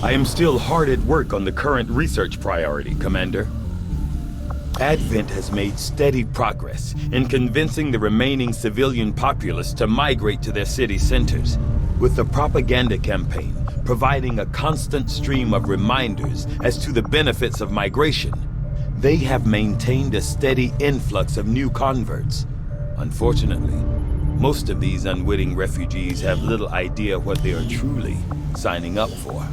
I am still hard at work on the current research priority, Commander. Advent has made steady progress in convincing the remaining civilian populace to migrate to their city centers, with the propaganda campaign providing a constant stream of reminders as to the benefits of migration. They have maintained a steady influx of new converts. Unfortunately, most of these unwitting refugees have little idea what they are truly signing up for.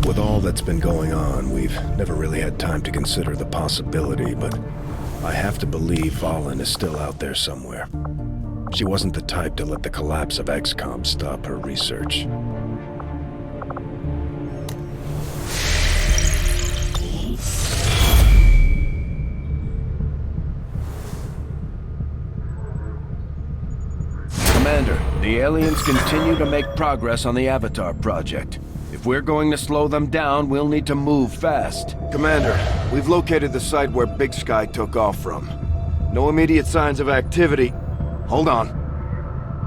With all that's been going on, we've never really had time to consider the possibility, but I have to believe Valen is still out there somewhere. She wasn't the type to let the collapse of XCOM stop her research. Commander, the aliens continue to make progress on the Avatar project. If we're going to slow them down, we'll need to move fast. Commander, we've located the site where Big Sky took off from. No immediate signs of activity. Hold on.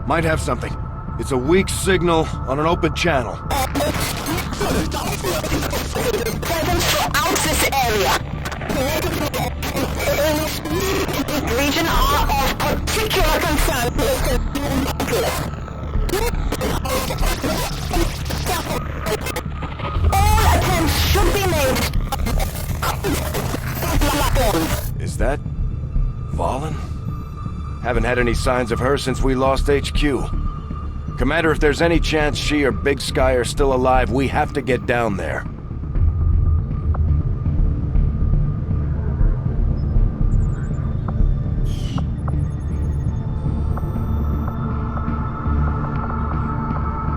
Might have something. It's a weak signal on an open channel. This area. Region are of particular concern. All attempts should be made. Is that Valen? Haven't had any signs of her since we lost HQ. Commander, if there's any chance she or Big Sky are still alive, we have to get down there.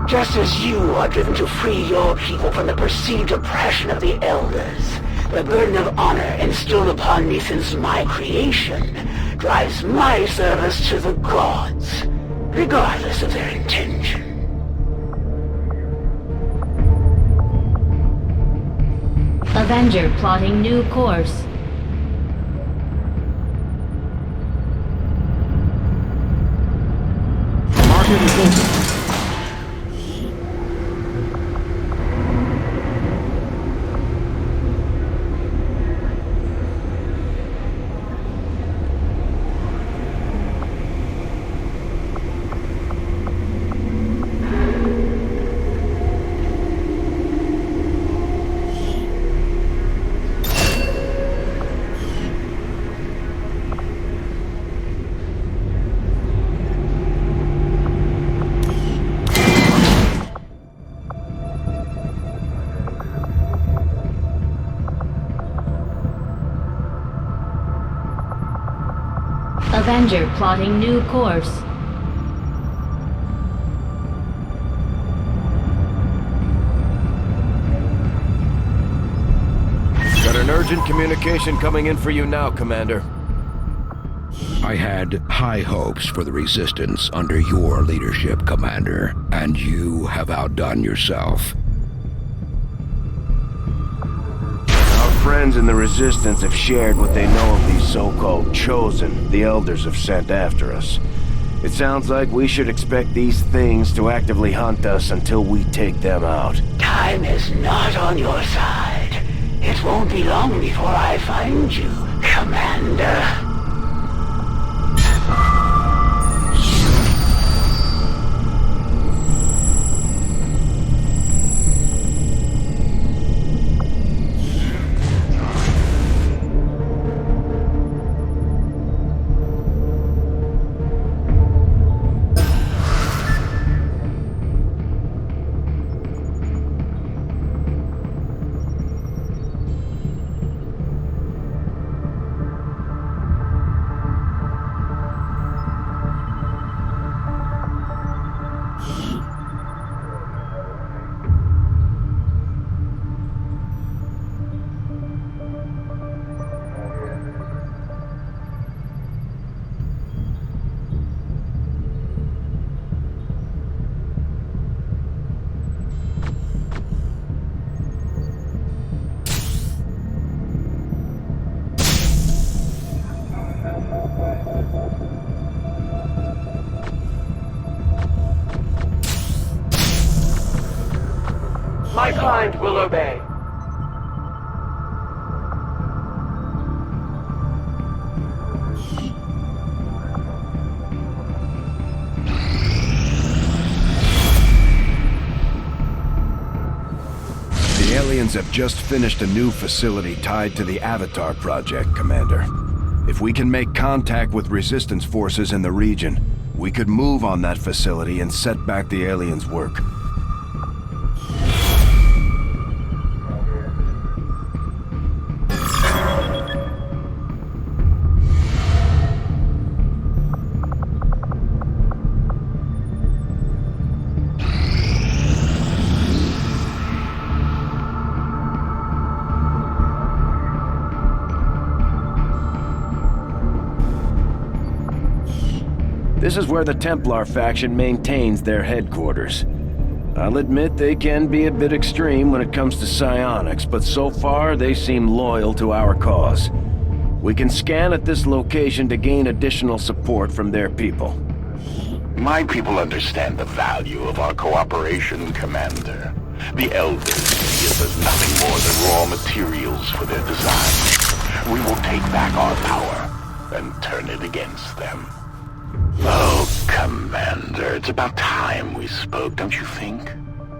Just as you are driven to free your people from the perceived oppression of the Elders, the burden of honor instilled upon me since my creation drives my service to the gods, regardless of their intention. Avenger plotting new course. Market is open. Avenger plotting new course. Got an urgent communication coming in for you now, Commander. I had high hopes for the Resistance under your leadership, Commander, and you have outdone yourself. Our friends in the Resistance have shared what they know of these so-called Chosen the Elders have sent after us. It sounds like we should expect these things to actively hunt us until we take them out. Time is not on your side. It won't be long before I find you, Commander. My kind will obey. The aliens have just finished a new facility tied to the Avatar project, Commander. If we can make contact with resistance forces in the region, we could move on that facility and set back the aliens' work. This is where the Templar faction maintains their headquarters. I'll admit they can be a bit extreme when it comes to psionics, but so far they seem loyal to our cause. We can scan at this location to gain additional support from their people. My people understand the value of our cooperation, Commander. The Elders see us as nothing more than raw materials for their design. We will take back our power and turn it against them. Oh, Commander, it's about time we spoke, don't you think?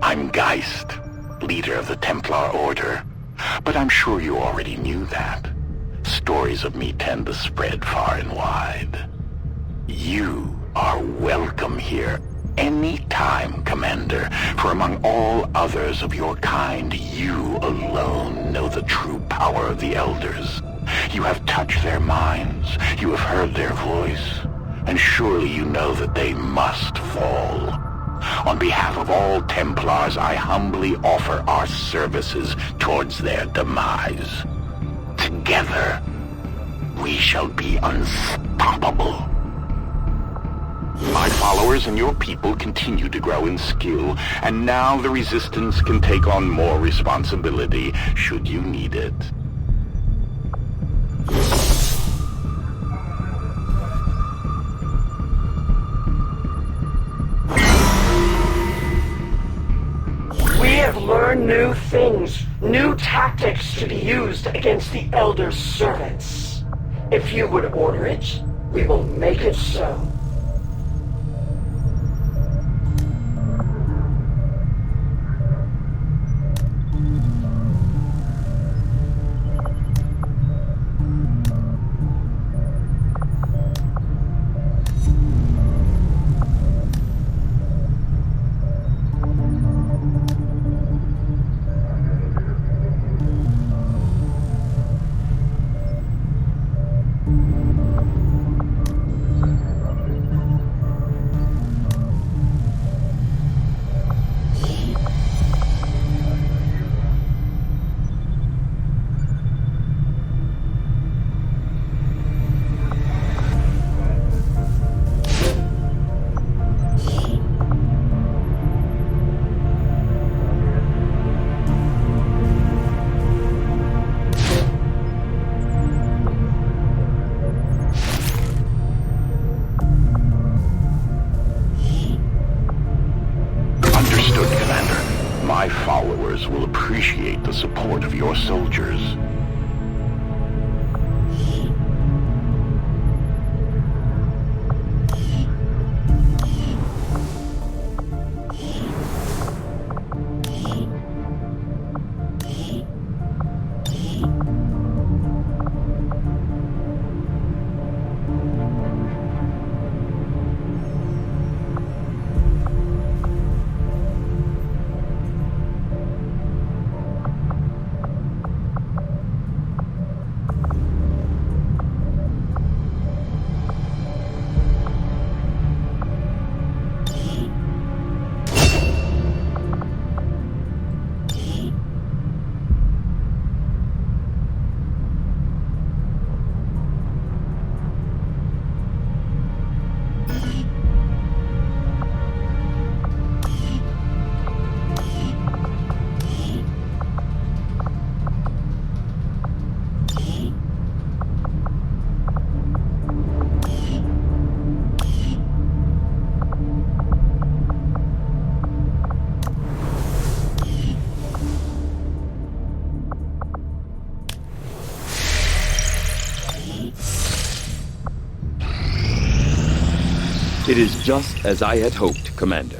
I'm Geist, leader of the Templar Order, but I'm sure you already knew that. Stories of me tend to spread far and wide. You are welcome here any time, Commander, for among all others of your kind, you alone know the true power of the Elders. You have touched their minds, you have heard their voice, and surely you know that they must fall. On behalf of all Templars, I humbly offer our services towards their demise. Together, we shall be unstoppable. My followers and your people continue to grow in skill, and now the Resistance can take on more responsibility, should you need it. We have learned new things, new tactics to be used against the Elder Servants. If you would order it, we will make it so. My followers will appreciate the support of your soldiers. It is just as I had hoped, Commander.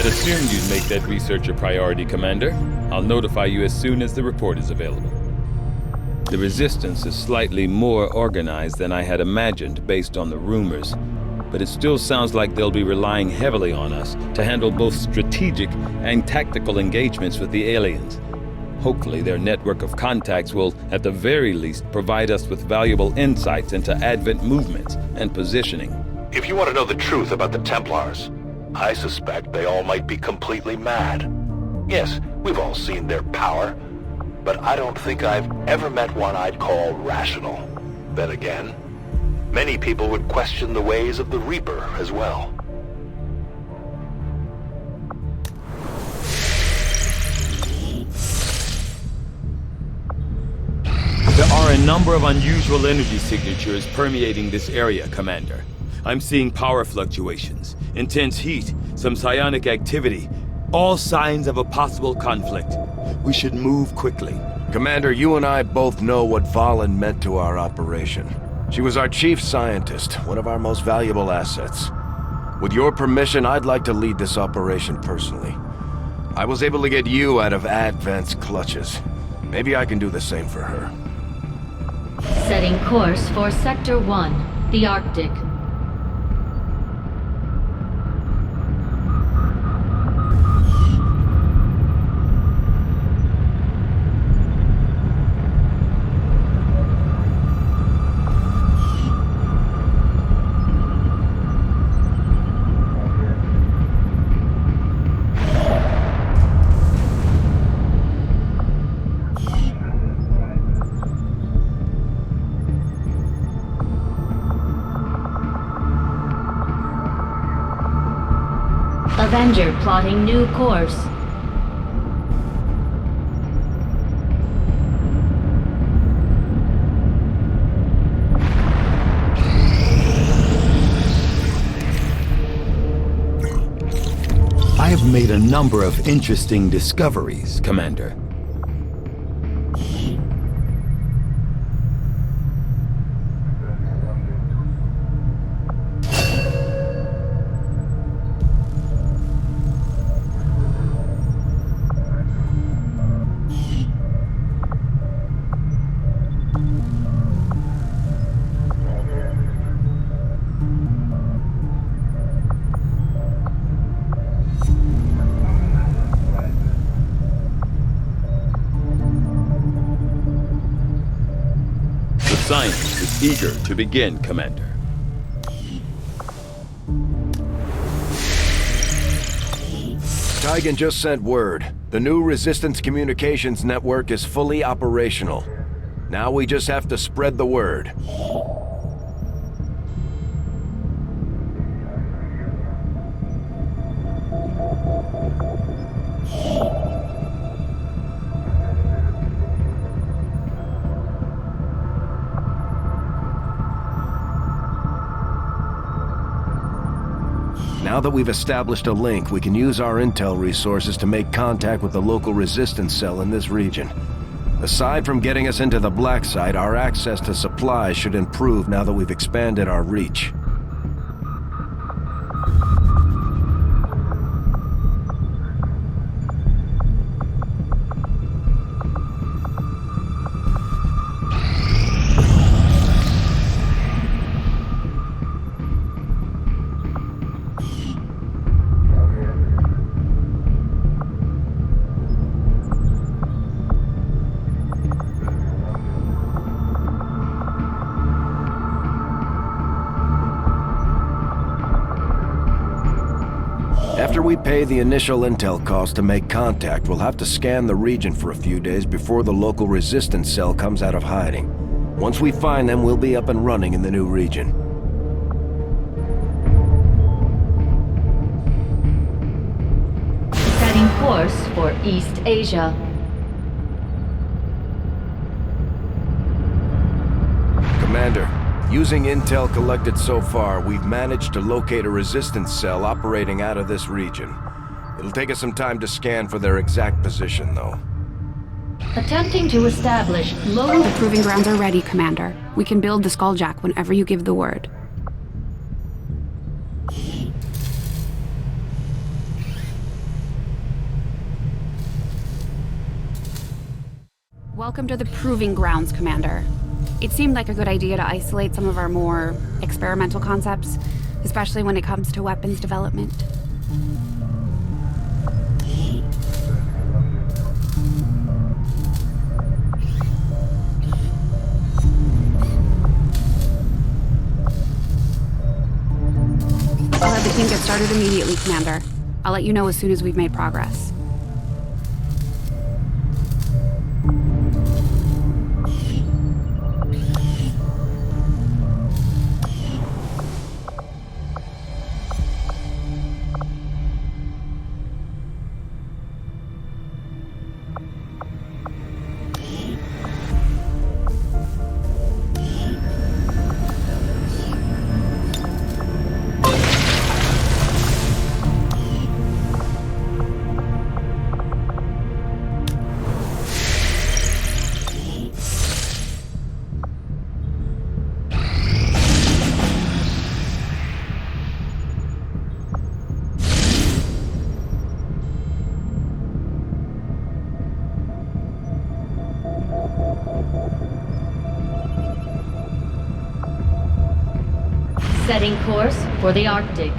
Assumed you'd make that research a priority, Commander. I'll notify you as soon as the report is available. The Resistance is slightly more organized than I had imagined based on the rumors, but it still sounds like they'll be relying heavily on us to handle both strategic and tactical engagements with the aliens. Hopefully their network of contacts will, at the very least, provide us with valuable insights into Advent movements and positioning. If you want to know the truth about the Templars, I suspect they all might be completely mad. Yes, we've all seen their power, but I don't think I've ever met one I'd call rational. Then again, many people would question the ways of the Reaper as well. There are a number of unusual energy signatures permeating this area, Commander. I'm seeing power fluctuations, intense heat, some psionic activity, all signs of a possible conflict. We should move quickly. Commander, you and I both know what Valen meant to our operation. She was our chief scientist, one of our most valuable assets. With your permission, I'd like to lead this operation personally. I was able to get you out of Advent's clutches. Maybe I can do the same for her. Setting course for Sector 1, the Arctic. Avenger plotting new course. I have made a number of interesting discoveries, Commander. Science is eager to begin, Commander. Tygan just sent word. The new Resistance communications network is fully operational. Now we just have to spread the word. Now that we've established a link, we can use our intel resources to make contact with the local resistance cell in this region. Aside from getting us into the black site, our access to supplies should improve now that we've expanded our reach. After we pay the initial intel cost to make contact, we'll have to scan the region for a few days before the local resistance cell comes out of hiding. Once we find them, we'll be up and running in the new region. Setting course for East Asia. Commander, using intel collected so far, we've managed to locate a resistance cell operating out of this region. It'll take us some time to scan for their exact position, though. Attempting to establish local... The proving grounds are ready, Commander. We can build the Skulljack whenever you give the word. Welcome to the proving grounds, Commander. It seemed like a good idea to isolate some of our more experimental concepts, especially when it comes to weapons development. I'll have the team get started immediately, Commander. I'll let you know as soon as we've made progress. Setting course for the Arctic.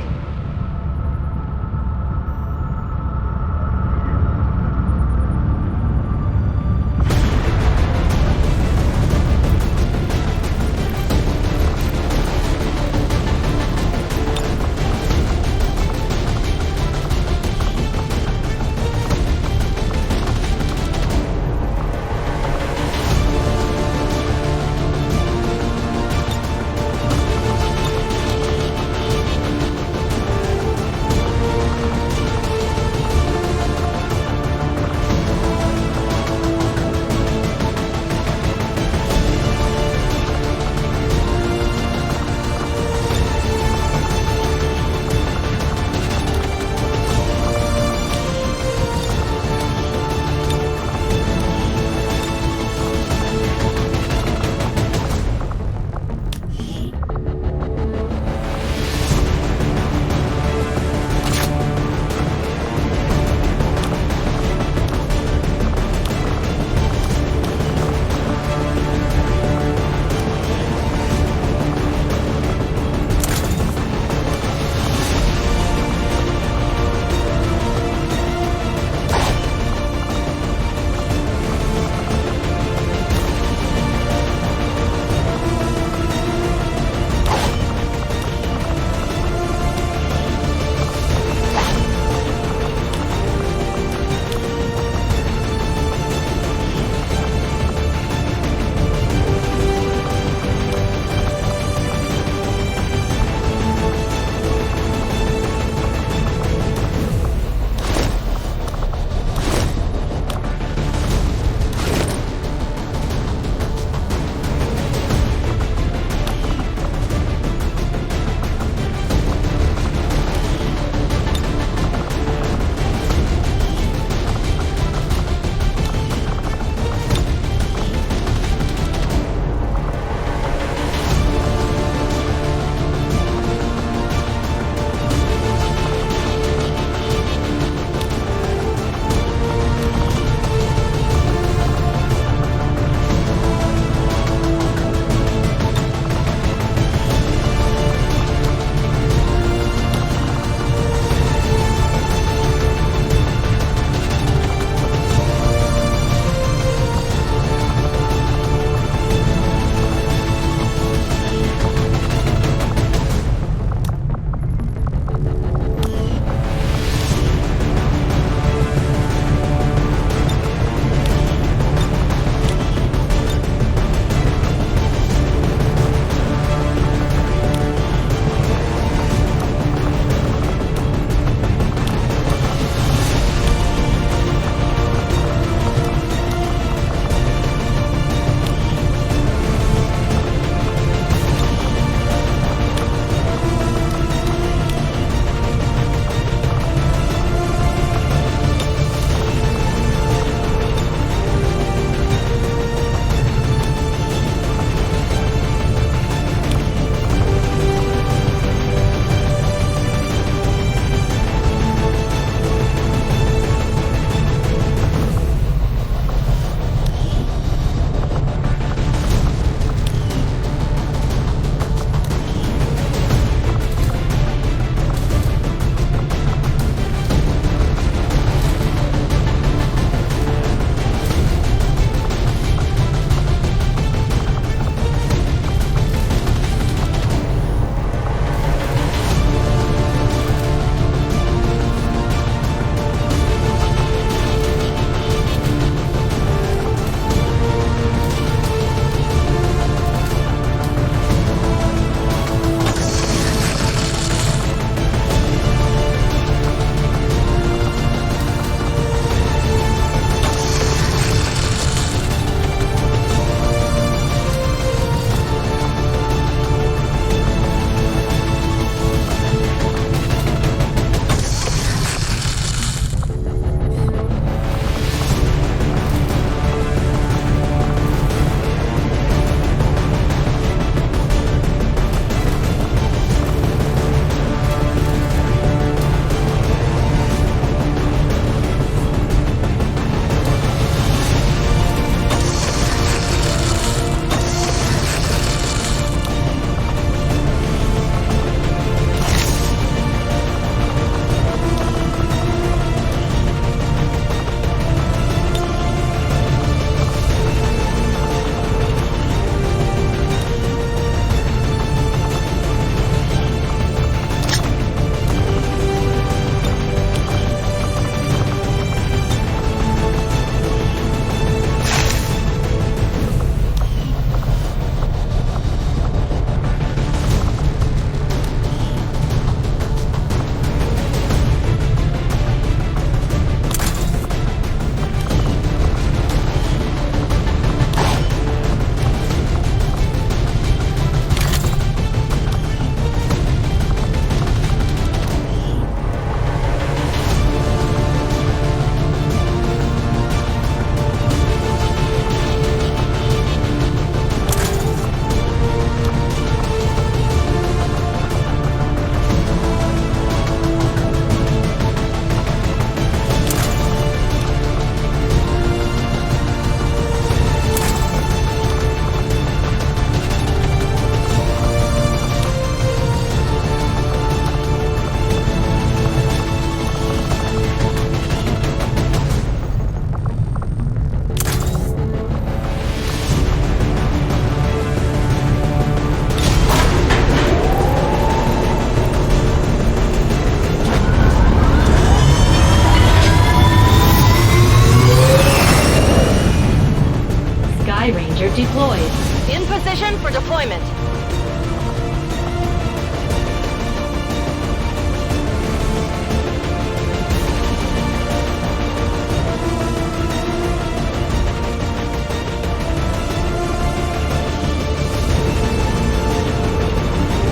deployment.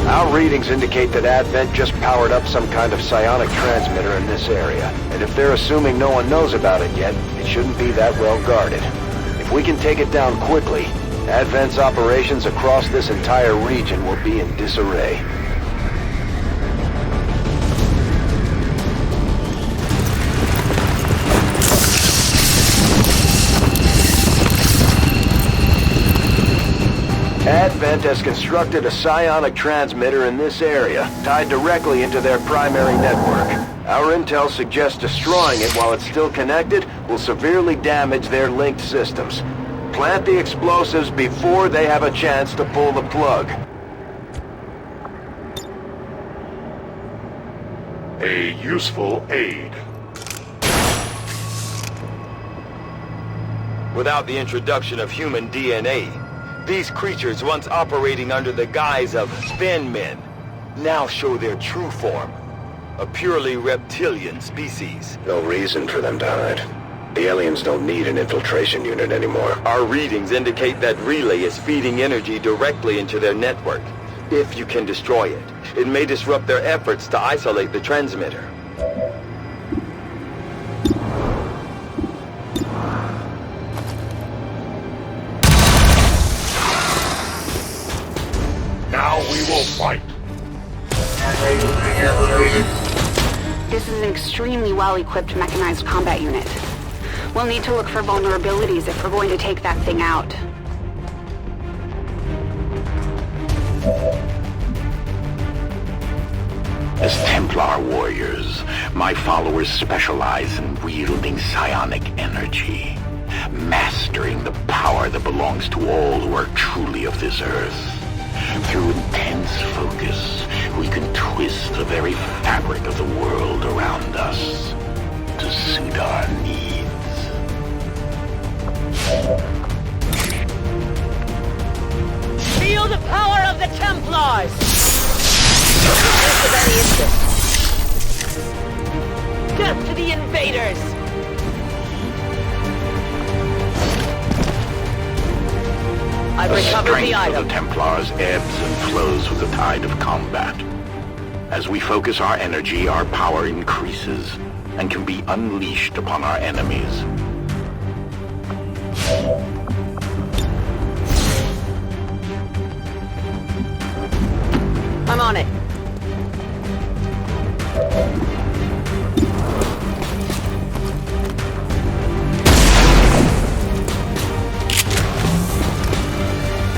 Our readings indicate that Advent just powered up some kind of psionic transmitter in this area. And if they're assuming no one knows about it yet, it shouldn't be that well guarded. If we can take it down quickly, Advent's operations across this entire region will be in disarray. Advent has constructed a psionic transmitter in this area, tied directly into their primary network. Our intel suggests destroying it while it's still connected will severely damage their linked systems. Plant the explosives before they have a chance to pull the plug. A useful aid. Without the introduction of human DNA, these creatures once operating under the guise of spin men now show their true form. A purely reptilian species. No reason for them to hide. The aliens don't need an infiltration unit anymore. Our readings indicate that Relay is feeding energy directly into their network. If you can destroy it, it may disrupt their efforts to isolate the transmitter. Now we will fight. This is an extremely well-equipped mechanized combat unit. We'll need to look for vulnerabilities if we're going to take that thing out. As Templar warriors, my followers specialize in wielding psionic energy, mastering the power that belongs to all who are truly of this earth. Through intense focus, we can twist the very fabric of the world around us to suit our needs. Feel the power of the Templars! Dismiss of any interest. Death to the invaders! I've recovered the strength item. of the Templars ebbs and flows with the tide of combat. As we focus our energy, our power increases and can be unleashed upon our enemies. I'm on it.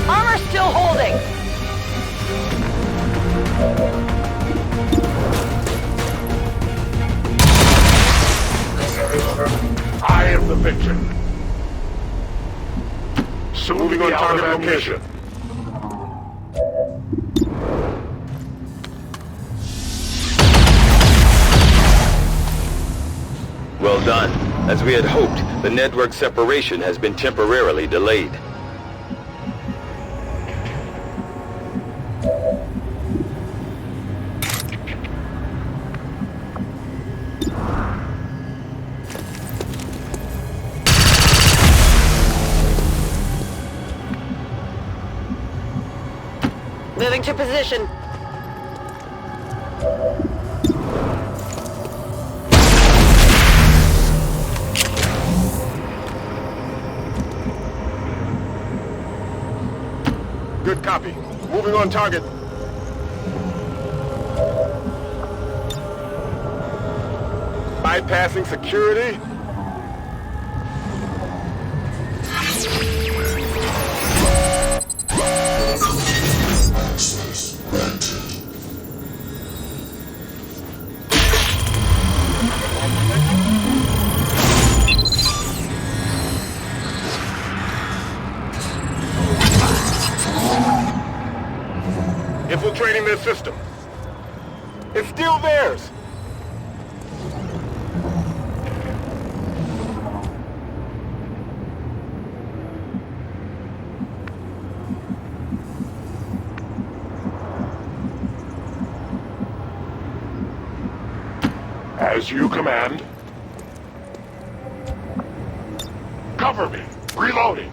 Armor still holding. I am the victor. Soon moving on target location. Well done. As we had hoped, the network separation has been temporarily delayed. Moving to position. Good copy. Moving on target. Bypassing security. Infiltrating their system. It's still theirs. As you command. Cover me. Reloading.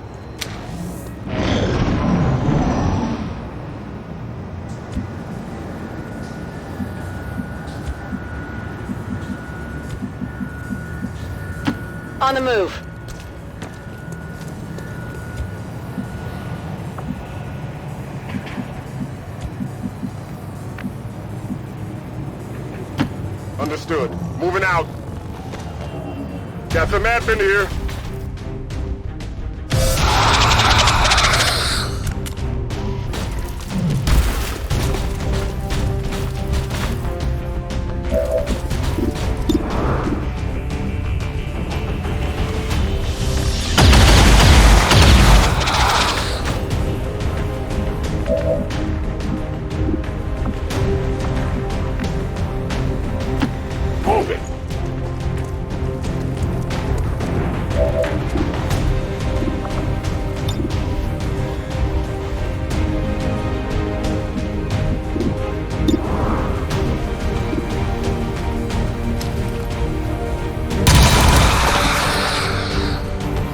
On the move. Understood. Moving out. Got some admin here. Moving.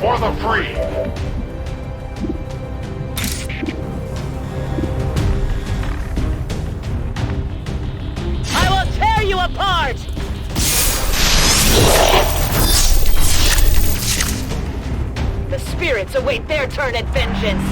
For the free. I will tear you apart! The spirits await their turn at vengeance.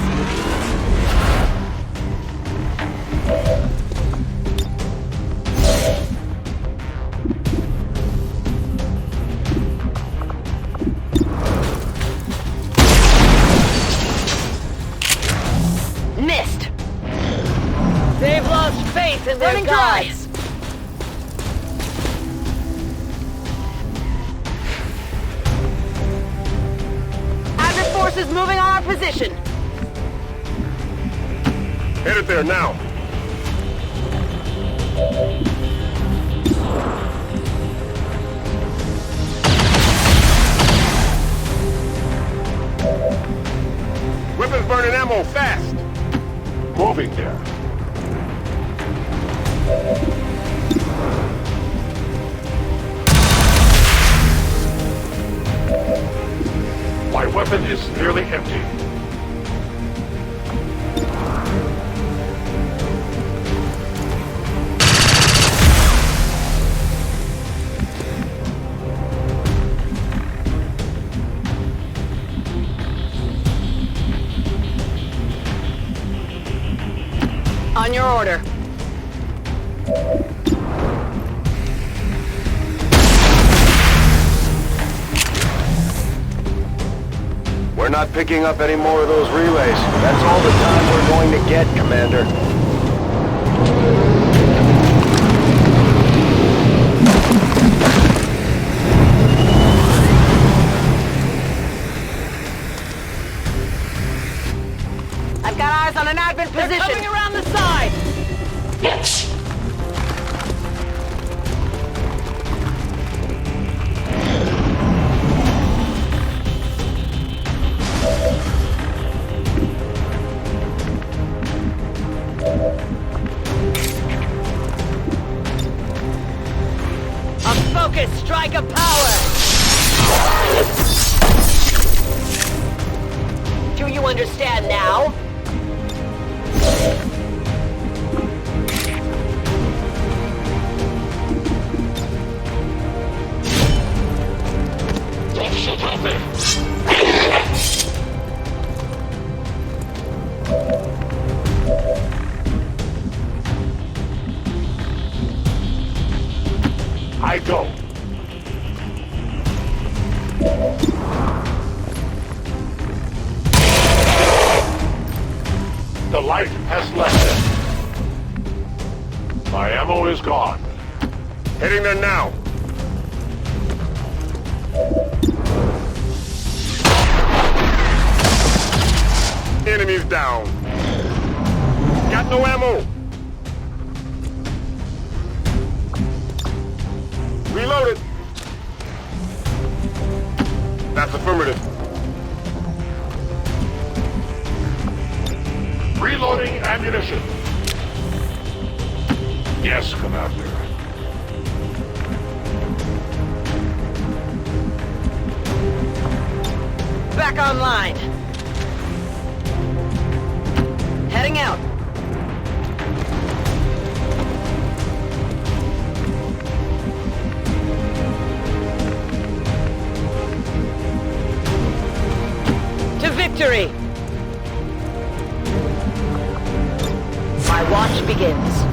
Missed! They've lost faith in their gods! Advent forces moving on our position! Headed there now. Weapons burning ammo fast. Moving there. My weapon is nearly empty. On your order. We're not picking up any more of those relays. That's all the time we're going to get, Commander. I've got eyes on an Advent position. They're coming around the side. A focused strike of power. Do you understand now? I go. The light has left them. My ammo is gone. Heading there now. Enemies down. Got no ammo. Reloaded. That's affirmative. Reloading ammunition. Yes, Commander. back online. Heading out. To victory! My watch begins.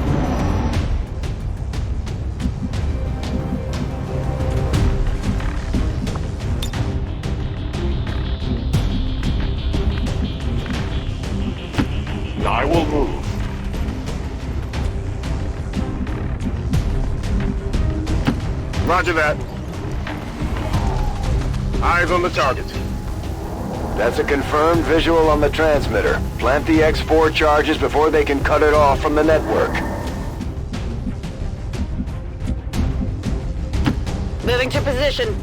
I will move. Roger that. Eyes on the target. That's a confirmed visual on the transmitter. Plant the X4 charges before they can cut it off from the network. Moving to position.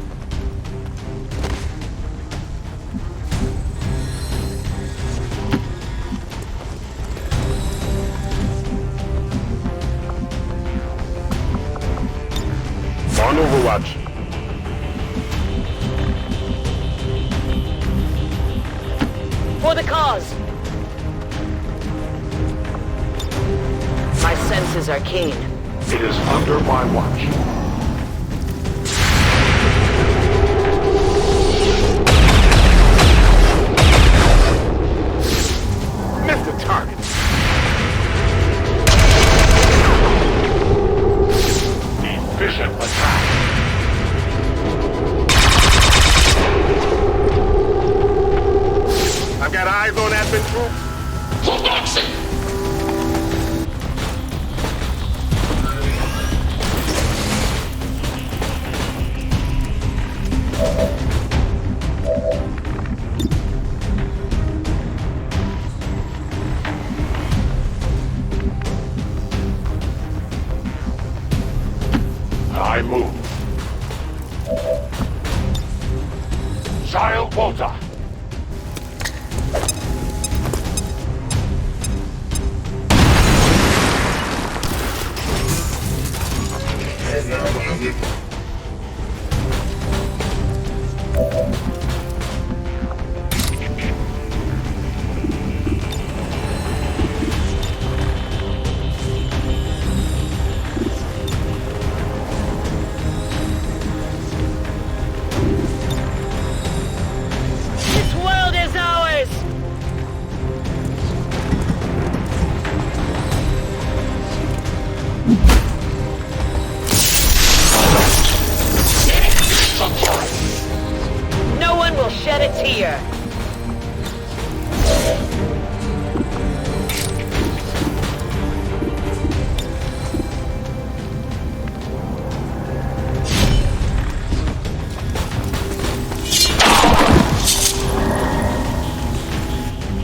On Overwatch. For the cause! My senses are keen. It is under my watch. Missed the target. Efficient attack. I've got eyes on admin troops. I move. Child quota. This world is ours! No one will shed a tear.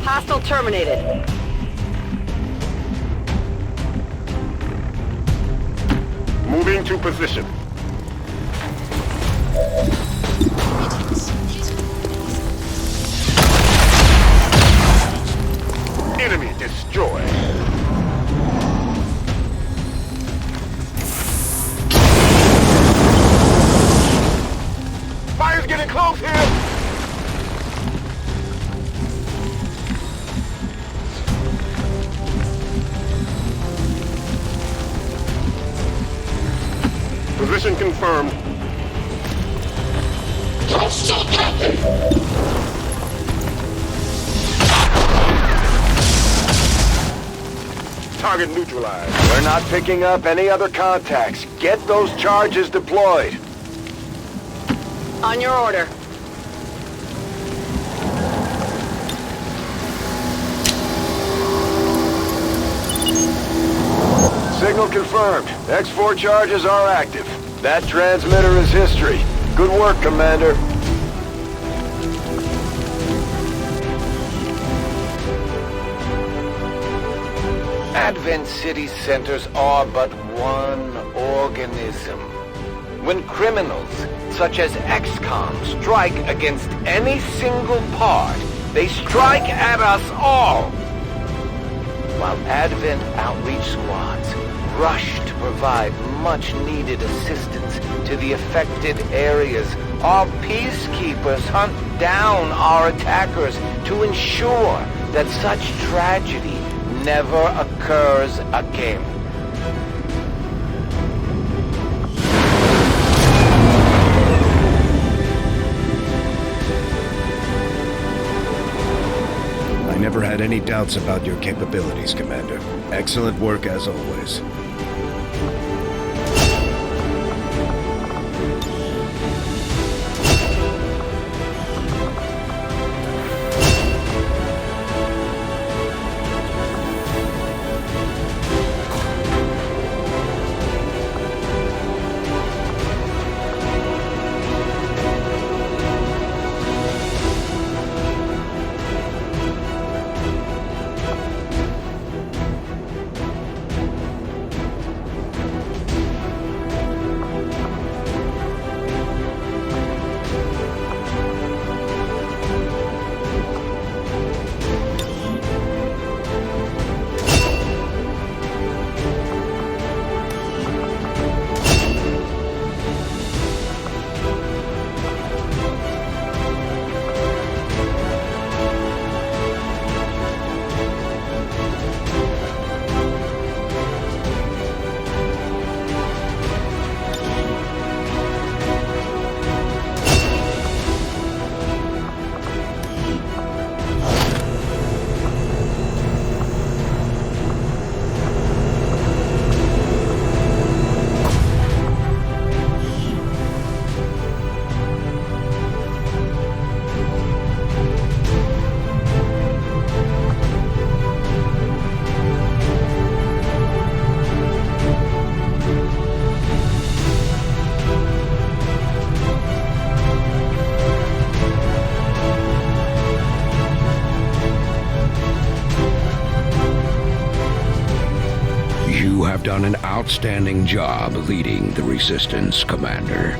Hostile terminated. Moving to position. Enemy destroyed. Fire's getting close here. Position confirmed. Target neutralized. We're not picking up any other contacts. Get those charges deployed. On your order. Signal confirmed. X4 charges are active. That transmitter is history. Good work, Commander. Advent City centers are but one organism. When criminals, such as XCOM, strike against any single part, they strike at us all. While Advent outreach squads rush to provide much-needed assistance to the affected areas. Our peacekeepers hunt down our attackers to ensure that such tragedy never occurs again. I never had any doubts about your capabilities, Commander. Excellent work as always. You have done an outstanding job leading the Resistance, Commander.